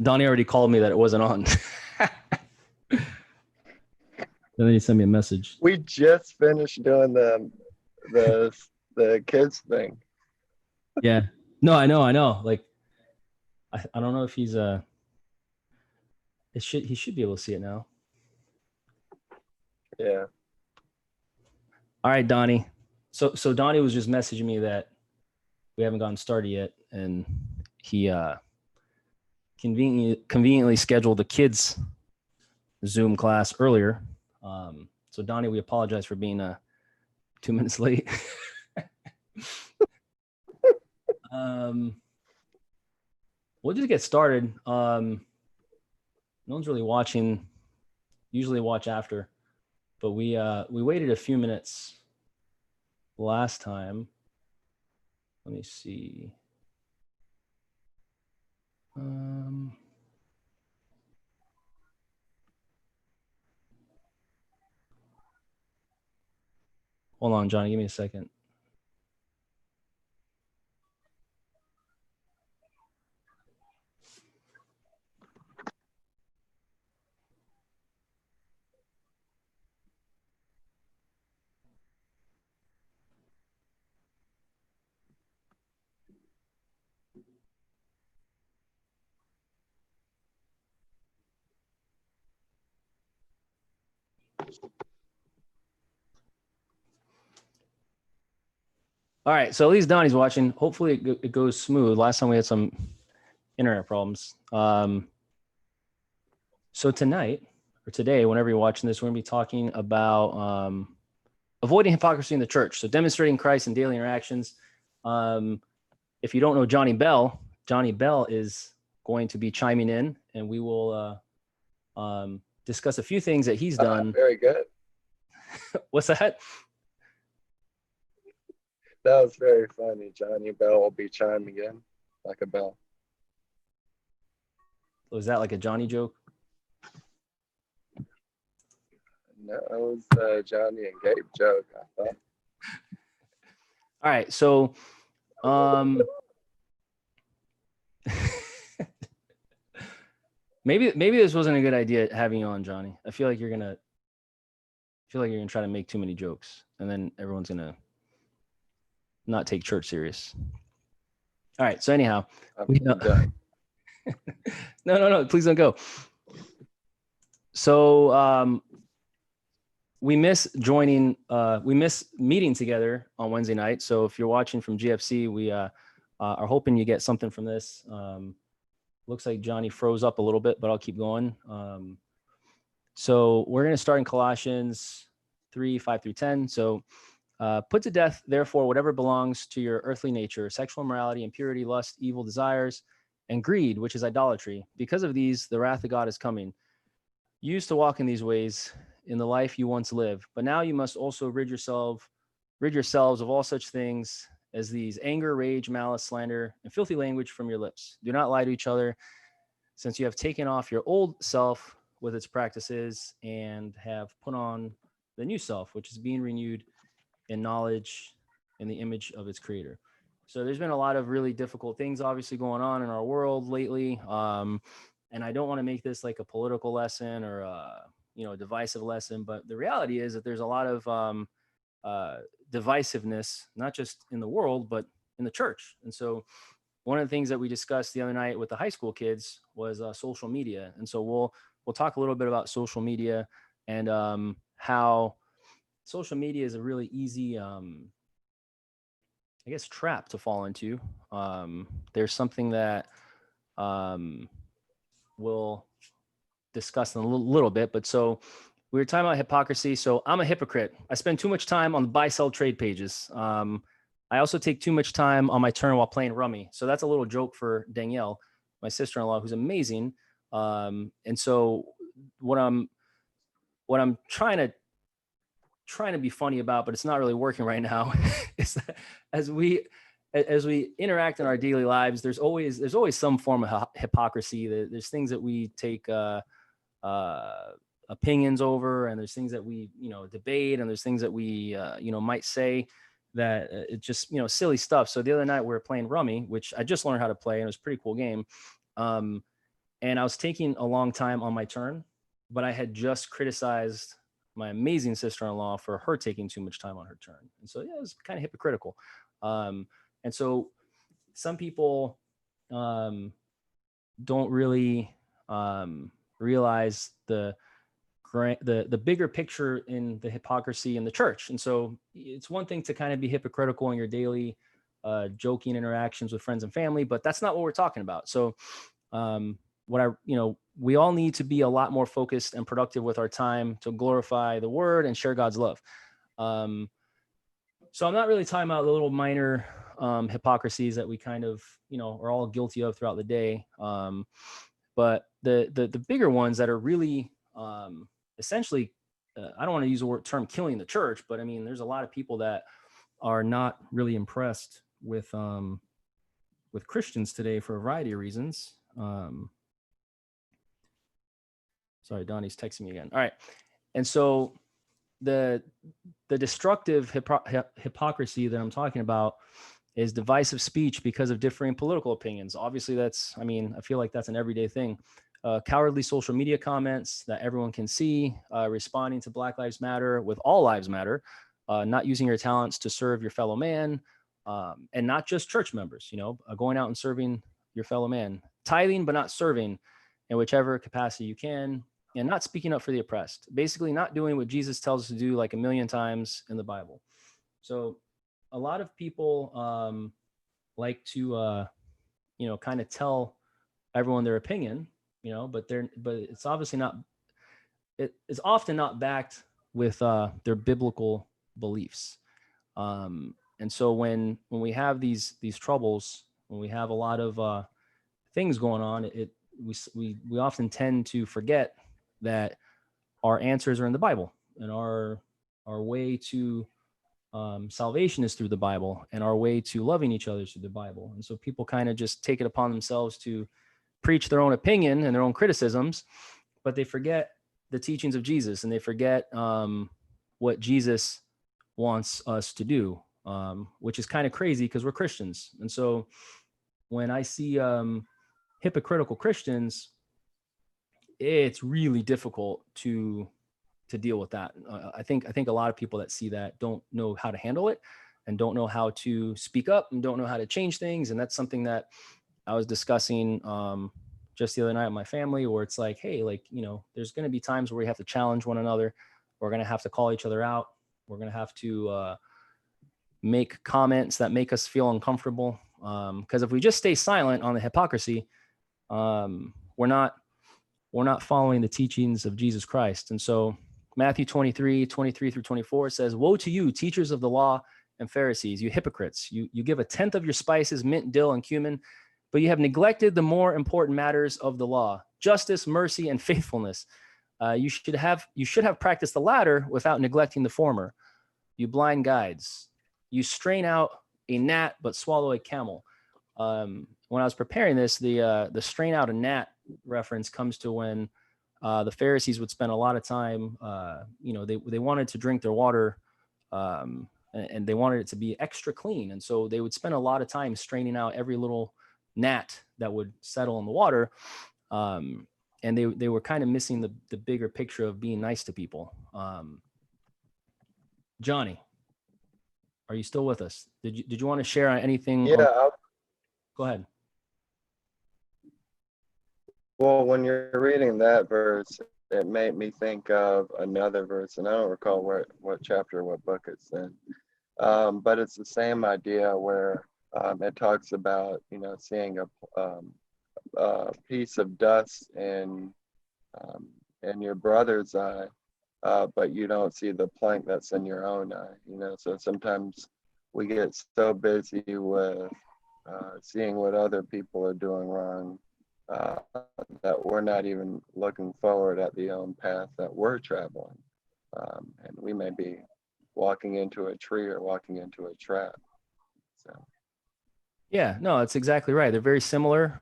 Donnie already called me that it wasn't on. Then he sent me a message. We just finished doing the kids thing. Yeah. No, I know. Like, I don't know if he's he should be able to see it now. Yeah. All right, Donnie. So Donnie was just messaging me that we haven't gotten started yet, and he conveniently scheduled the kids Zoom class earlier. So Donnie, we apologize for being 2 minutes late. We'll just get started. No one's really watching. Usually watch after, but we waited a few minutes last time. Let me see. Hold on, Johnny. Give me a second. All right, so at least Donnie's watching. Hopefully it goes smooth. Last time we had some internet problems. So tonight or today, whenever you're watching this, we're going to be talking about avoiding hypocrisy in the church. So demonstrating Christ in daily interactions. If you don't know Johnny Bell is going to be chiming in, and we will discuss a few things that he's done. Very good. What's that? That was very funny. Johnny Bell will be chiming in like a bell. Was that like a Johnny joke? No, it was Johnny and Gabe joke, I thought. All right, so maybe this wasn't a good idea having you on, Johnny. I feel like you're gonna try to make too many jokes, and then everyone's gonna not take church serious. All right, so anyhow, no, please don't go. So we miss meeting together on Wednesday night. So if you're watching from GFC, we are hoping you get something from this. Looks like Johnny froze up a little bit, but I'll keep going. So we're going to start in Colossians 3:5-10. So put to death, therefore, whatever belongs to your earthly nature, sexual immorality, impurity, lust, evil desires, and greed, which is idolatry. Because of these, the wrath of God is coming. You used to walk in these ways in the life you once lived, but now you must also rid yourselves of all such things as these: anger, rage, malice, slander, and filthy language from your lips. Do not lie to each other, since you have taken off your old self with its practices and have put on the new self, which is being renewed in knowledge in the image of its creator. So there's been a lot of really difficult things obviously going on in our world lately. And I don't want to make this like a political lesson or a divisive lesson, but the reality is that there's a lot of divisiveness, not just in the world, but in the church. And so one of the things that we discussed the other night with the high school kids was social media. And so we'll talk a little bit about social media and how social media is a really easy, trap to fall into. There's something that we'll discuss in a little bit, but so we were talking about hypocrisy. So I'm a hypocrite. I spend too much time on the buy sell trade pages. I also take too much time on my turn while playing rummy. So that's a little joke for Danielle, my sister-in-law, who's amazing. And so what I'm trying to be funny about, but it's not really working right now, is that as we interact in our daily lives, there's always some form of hypocrisy. There's things that we take opinions over, and there's things that we debate, and there's things that we might say that it's just silly stuff. So the other night we were playing rummy, which I just learned how to play, and it was a pretty cool game. And I was taking a long time on my turn, but I had just criticized my amazing sister-in-law for her taking too much time on her turn. And so, yeah, it was kind of hypocritical. And so some people don't really realize the bigger picture in the hypocrisy in the church. And so it's one thing to kind of be hypocritical in your daily joking interactions with friends and family, but that's not what we're talking about. So we all need to be a lot more focused and productive with our time to glorify the word and share God's love. So I'm not really talking about the little minor hypocrisies that we kind of, are all guilty of throughout the day. But the bigger ones that are really essentially, I don't want to use the term killing the church, but I mean, there's a lot of people that are not really impressed with Christians today for a variety of reasons. Sorry, Donnie's texting me again. All right. And so the destructive hypocrisy that I'm talking about is divisive speech because of differing political opinions. Obviously, I feel like that's an everyday thing. Cowardly social media comments that everyone can see, responding to Black Lives Matter with all lives matter, not using your talents to serve your fellow man, and not just church members, going out and serving your fellow man, tithing but not serving in whichever capacity you can, and not speaking up for the oppressed, basically not doing what Jesus tells us to do like a million times in the Bible. So a lot of people like to, kind of tell everyone their opinion, but it's obviously not, it's often not backed with their biblical beliefs. And so when we have these troubles, when we have a lot of things going on, we often tend to forget that our answers are in the Bible, and our way to salvation is through the Bible, and our way to loving each other is through the Bible. And so people kind of just take it upon themselves to preach their own opinion and their own criticisms, but they forget the teachings of Jesus, and they forget what Jesus wants us to do, which is kind of crazy because we're Christians. And so when I see hypocritical Christians, it's really difficult to deal with that. I think a lot of people that see that don't know how to handle it, and don't know how to speak up, and don't know how to change things. And that's something that I was discussing just the other night with my family, where it's like, hey, there's going to be times where we have to challenge one another. We're going to have to call each other out. We're going to have to make comments that make us feel uncomfortable. Because if we just stay silent on the hypocrisy, we're not following the teachings of Jesus Christ. And so Matthew 23 through 24 says, "Woe to you, teachers of the law and Pharisees, you hypocrites! You give 1/10 of your spices, mint, dill, and cumin, but you have neglected the more important matters of the law: justice, mercy, and faithfulness. You should have practiced the latter without neglecting the former. You blind guides! You strain out a gnat but swallow a camel." When I was preparing this, the strain out a gnat reference comes to when the Pharisees would spend a lot of time, they wanted to drink their water, and they wanted it to be extra clean. And so they would spend a lot of time straining out every little gnat that would settle in the water. And they were kind of missing the bigger picture of being nice to people. Johnny, are you still with us? Did you want to share anything? Yeah. Go ahead. Well, when you're reading that verse, it made me think of another verse, and I don't recall what chapter, what book it's in. But it's the same idea where it talks about, seeing a piece of dust in your brother's eye, but you don't see the plank that's in your own eye. So sometimes we get so busy with seeing what other people are doing wrong, that we're not even looking forward at the own path that we're traveling. And we may be walking into a tree or walking into a trap. So. Yeah, no, that's exactly right. They're very similar.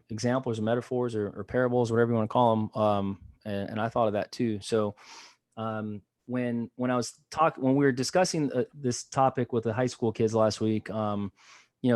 Examples or metaphors or parables, whatever you want to call them. And I thought of that too. So when we were discussing this topic with the high school kids last week,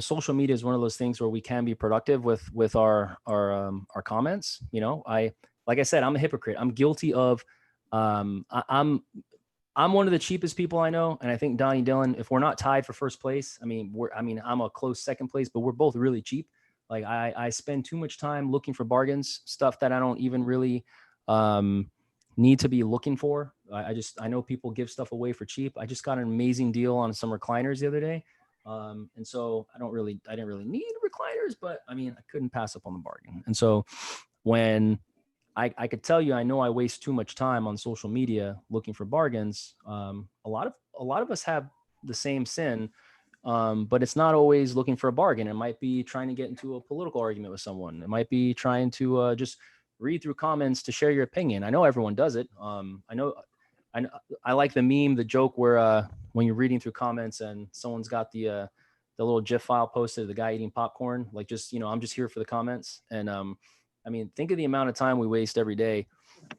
social media is one of those things where we can be productive with our comments. Like I said, I'm a hypocrite. I'm guilty of, I'm one of the cheapest people I know. And I think Donnie Dillon, if we're not tied for first place, I'm a close second place, but we're both really cheap. Like I spend too much time looking for bargains, stuff that I don't even really need to be looking for. I know people give stuff away for cheap. I just got an amazing deal on some recliners the other day. And so I didn't really need recliners, but I couldn't pass up on the bargain. And so when I could tell you, I know I waste too much time on social media looking for bargains. A lot of us have the same sin, but it's not always looking for a bargain. It might be trying to get into a political argument with someone. It might be trying to just read through comments to share your opinion. I know everyone does it. I like the meme, the joke where when you're reading through comments and someone's got the little GIF file posted, the guy eating popcorn, like just, I'm just here for the comments. And think of the amount of time we waste every day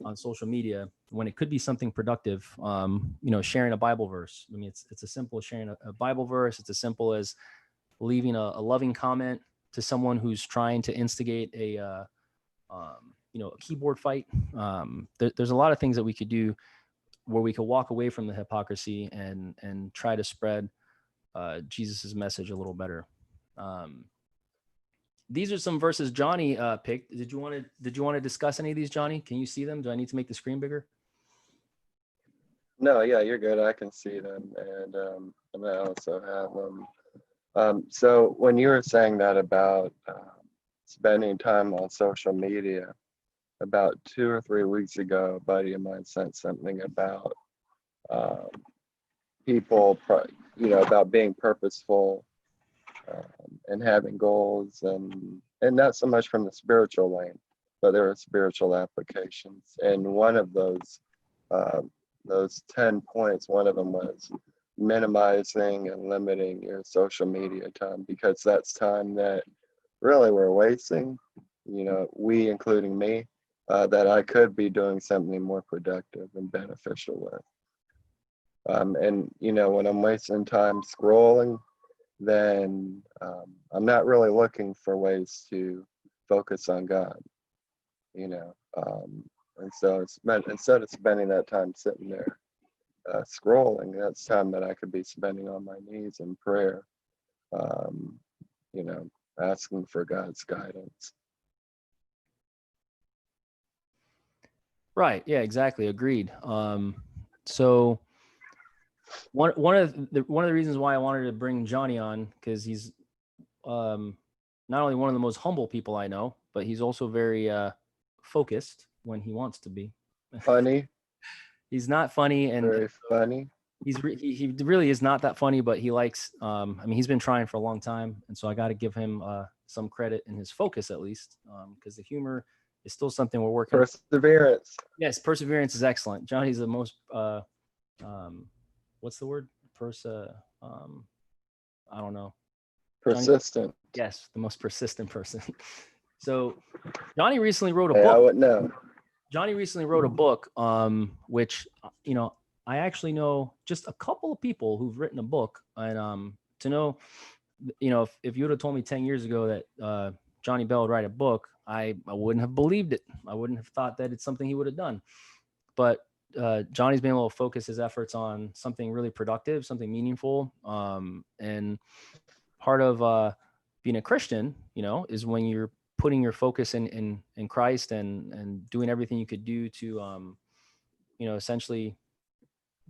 on social media when it could be something productive. Sharing a Bible verse. It's as simple as sharing a Bible verse. It's as simple as leaving a loving comment to someone who's trying to instigate a keyboard fight. There's a lot of things that we could do where we could walk away from the hypocrisy and try to spread Jesus's message a little better. These are some verses Johnny picked. Did you want to discuss any of these, Johnny? Can you see them? Do I need to make the screen bigger? No, yeah, you're good. I can see them, and I also have them. So when you were saying that about spending time on social media, about 2 or 3 weeks ago, a buddy of mine sent something about people, about being purposeful and having goals, and not so much from the spiritual lane, but there are spiritual applications. And one of those 10 points, one of them was minimizing and limiting your social media time, because that's time that really we're wasting, we, including me, that I could be doing something more productive and beneficial with. And when I'm wasting time scrolling, then I'm not really looking for ways to focus on God, and so instead of spending that time sitting there scrolling, that's time that I could be spending on my knees in prayer, asking for God's guidance. Right. Yeah, exactly. Agreed. So one of the reasons why I wanted to bring Johnny on, because he's not only one of the most humble people I know, but he's also very focused when he wants to be. Funny. He's not funny, and very funny. He really is not that funny, but he likes. He's been trying for a long time, and so I got to give him some credit in his focus, at least, because the humor is still something we're working. Perseverance. Yes, perseverance is excellent. Johnny's the most. What's the word? I don't know. Persistent. Johnny, yes, the most persistent person. So Johnny recently wrote a book. I would know. Johnny recently wrote a book, which, I actually know just a couple of people who've written a book, and to know, if you would have told me 10 years ago that Johnny Bell would write a book, I wouldn't have believed it. I wouldn't have thought that it's something he would have done. But Johnny's been able to focus his efforts on something really productive, something meaningful. And part of being a Christian, is when you're putting your focus in Christ and doing everything you could do to, essentially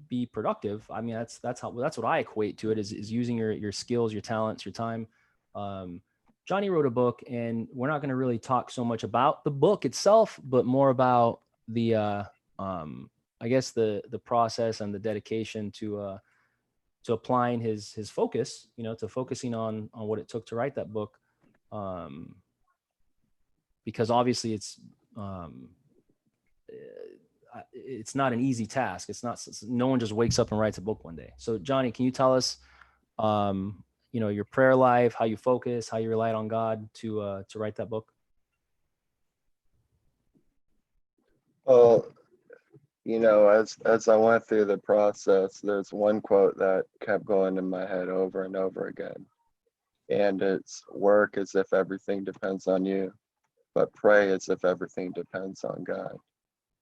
be productive. That's what I equate to it, is using your skills, your talents, your time. Johnny wrote a book, and we're not going to really talk so much about the book itself, but more about the I guess the process and the dedication to applying his focus, to focusing on what it took to write that book. Because obviously it's not an easy task. No one just wakes up and writes a book one day. So Johnny, can you tell us, your prayer life, how you focus, how you relied on God to write that book? Well, as I went through the process, there's one quote that kept going in my head over and over again. And it's work as if everything depends on you, but pray as if everything depends on God.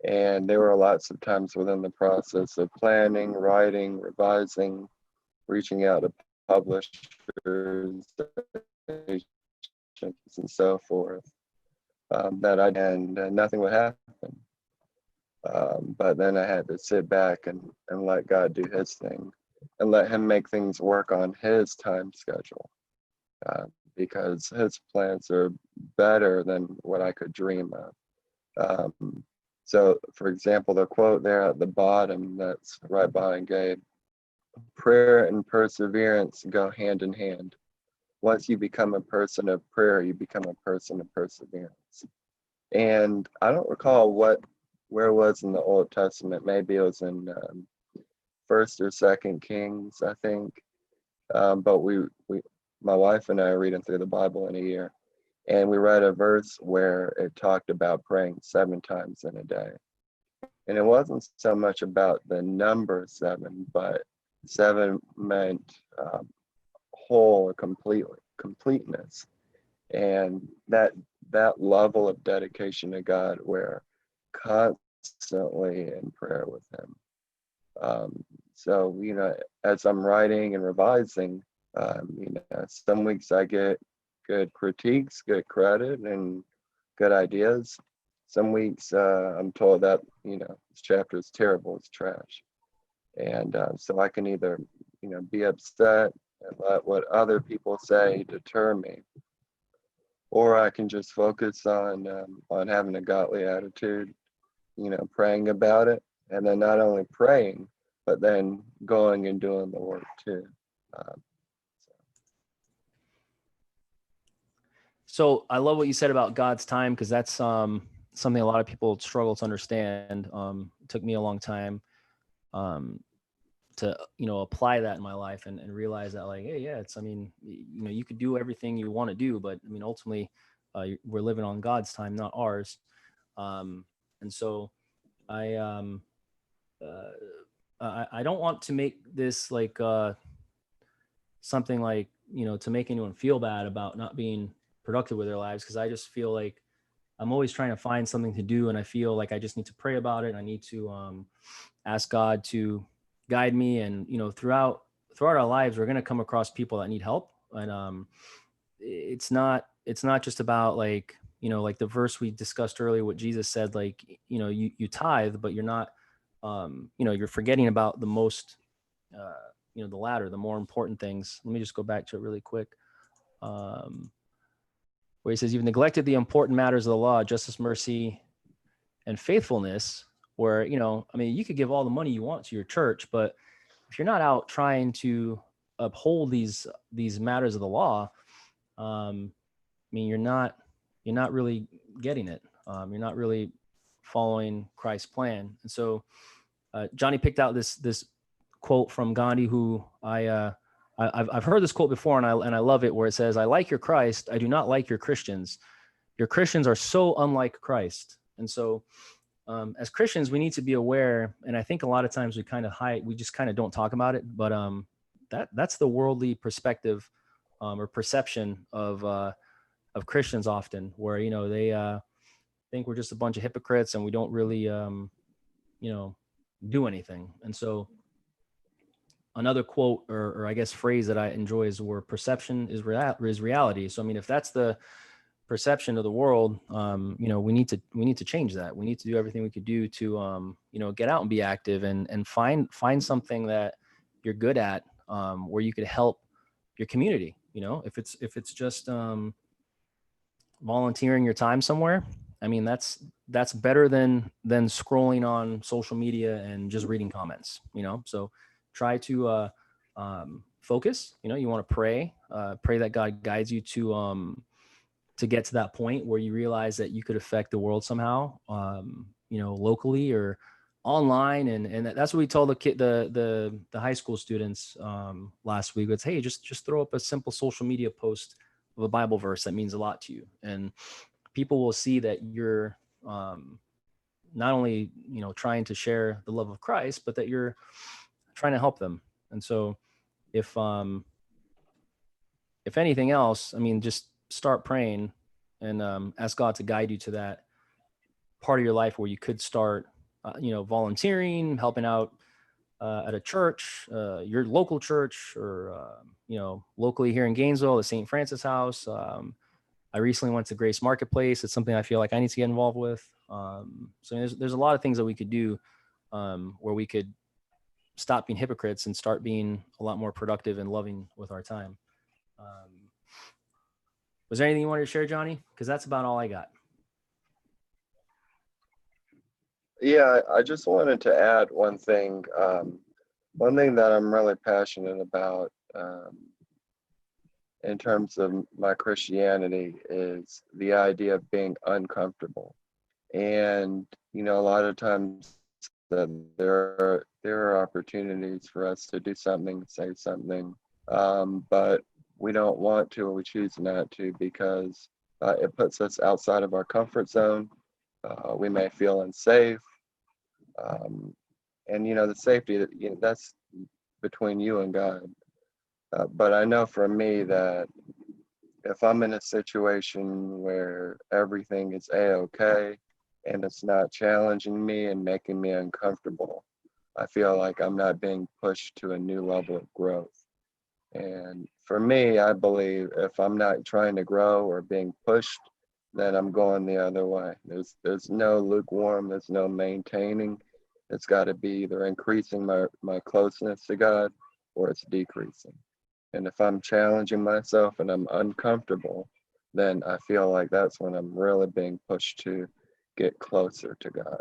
And there were lots of times within the process of planning, writing, revising, reaching out to publishers, agents, and so forth, and nothing would happen. But then I had to sit back and let God do his thing and let him make things work on his time schedule, because his plans are better than what I could dream of. So, for example, the quote there at the bottom that's right behind Gabe: prayer and perseverance go hand in hand. Once you become a person of prayer, you become a person of perseverance. And I don't recall where it was in the Old Testament. Maybe it was in First or Second Kings, I think. But my wife and I are reading through the Bible in a year, and we read a verse where it talked about praying 7 times in a day. And it wasn't so much about the number 7, but 7 meant whole or completeness. And that level of dedication to God, where constantly in prayer with him. So, as I'm writing and revising, some weeks I get good critiques, good credit, and good ideas. Some weeks I'm told that, this chapter is terrible, it's trash. And so I can either, be upset and let what other people say deter me, or I can just focus on having a godly attitude, praying about it, and then not only praying, but then going and doing the work too. So I love what you said about God's time, because that's something a lot of people struggle to understand. It took me a long time to apply that in my life and realize that, like, hey, yeah, you could do everything you want to do, but ultimately we're living on God's time, not ours. And so I I don't want to make this like something like, to make anyone feel bad about not being productive with their lives, because I just feel like I'm always trying to find something to do, and I feel like I just need to pray about it, and I need to ask God to guide me. And throughout our lives, we're going to come across people that need help, and it's not just about like, like the verse we discussed earlier, what Jesus said, like, you tithe, but you're not you're forgetting about the most the latter, the more important things. Let me just go back to it really quick. Where he says, you've neglected the important matters of the law, justice, mercy, and faithfulness. Where, you could give all the money you want to your church, but if you're not out trying to uphold these matters of the law, you're not really getting it. You're not really following Christ's plan. And so Johnny picked out this quote from Gandhi, who I've heard this quote before, and I love it, where it says, "I like your Christ, I do not like your Christians. Your Christians are so unlike Christ." And so as Christians, we need to be aware, and I think a lot of times we just kind of don't talk about it, but that's the worldly perspective or perception of Christians often, where they think we're just a bunch of hypocrites and we don't really do anything. And so another quote or I guess phrase that I enjoy is where perception is reality. So if that's the perception of the world, we need to change that. We need to do everything we could do to get out and be active and find something that you're good at, where you could help your community. If it's just volunteering your time somewhere, that's better than scrolling on social media and just reading comments. So try to focus. You want to pray that God guides you to get to that point where you realize that you could affect the world somehow, locally or online. And that's what we told the high school students last week. It's, hey, just throw up a simple social media post of a Bible verse that means a lot to you, and people will see that you're not only trying to share the love of Christ, but that you're trying to help them. And so if if anything else, I mean, just start praying and ask God to guide you to that part of your life where you could start, volunteering, helping out at a church, your local church, or locally here in Gainesville, the St. Francis House. I recently went to Grace Marketplace. It's something I feel like I need to get involved with. So there's a lot of things that we could do where we could stop being hypocrites and start being a lot more productive and loving with our time. Was there anything you wanted to share, Johnny? Because that's about all I got. Yeah, I just wanted to add one thing. One thing that I'm really passionate about in terms of my Christianity is the idea of being uncomfortable. And, a lot of times that there are opportunities for us to do something, say something, but we don't want to, or we choose not to, because it puts us outside of our comfort zone. We may feel unsafe. And the safety that's between you and God. But I know for me that if I'm in a situation where everything is a-okay and it's not challenging me and making me uncomfortable, I feel like I'm not being pushed to a new level of growth. And for me, I believe if I'm not trying to grow or being pushed, then I'm going the other way. There's no lukewarm, there's no maintaining. It's got to be either increasing my closeness to God or it's decreasing. And if I'm challenging myself and I'm uncomfortable, then I feel like that's when I'm really being pushed to get closer to God.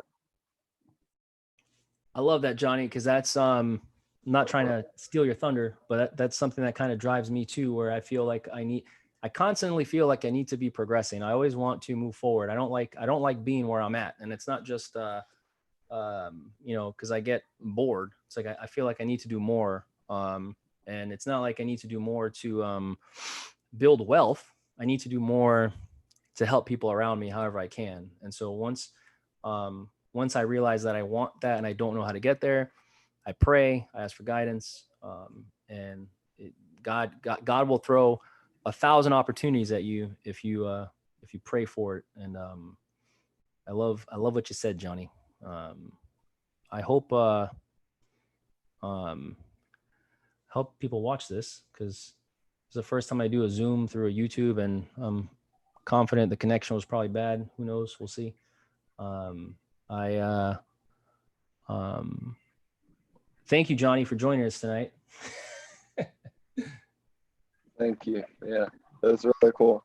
I love that, Johnny, because that's I'm not trying to steal your thunder, but that's something that kind of drives me too, where I feel like I constantly feel like I need to be progressing. I always want to move forward. I don't like being where I'm at. And it's not just because I get bored. It's like I feel like I need to do more. And it's not like I need to do more to build wealth. I need to do more to help people around me however I can. And so once I realize that I want that and I don't know how to get there, I pray, I ask for guidance, and God will throw 1,000 opportunities at you if you pray for it. And I love what you said, Johnny. I hope help people watch this, because it's the first time I do a Zoom through a YouTube, and I'm confident the connection was probably bad. Who knows? We'll see. Thank you, Johnny, for joining us tonight. Thank you. Yeah, that was really cool.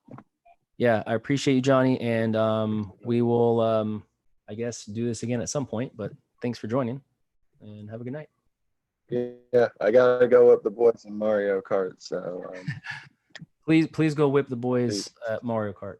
Yeah, I appreciate you, Johnny. And we will, I guess, do this again at some point. But thanks for joining, and have a good night. Yeah, I gotta go whip the boys in Mario Kart. So please go whip the boys at Mario Kart.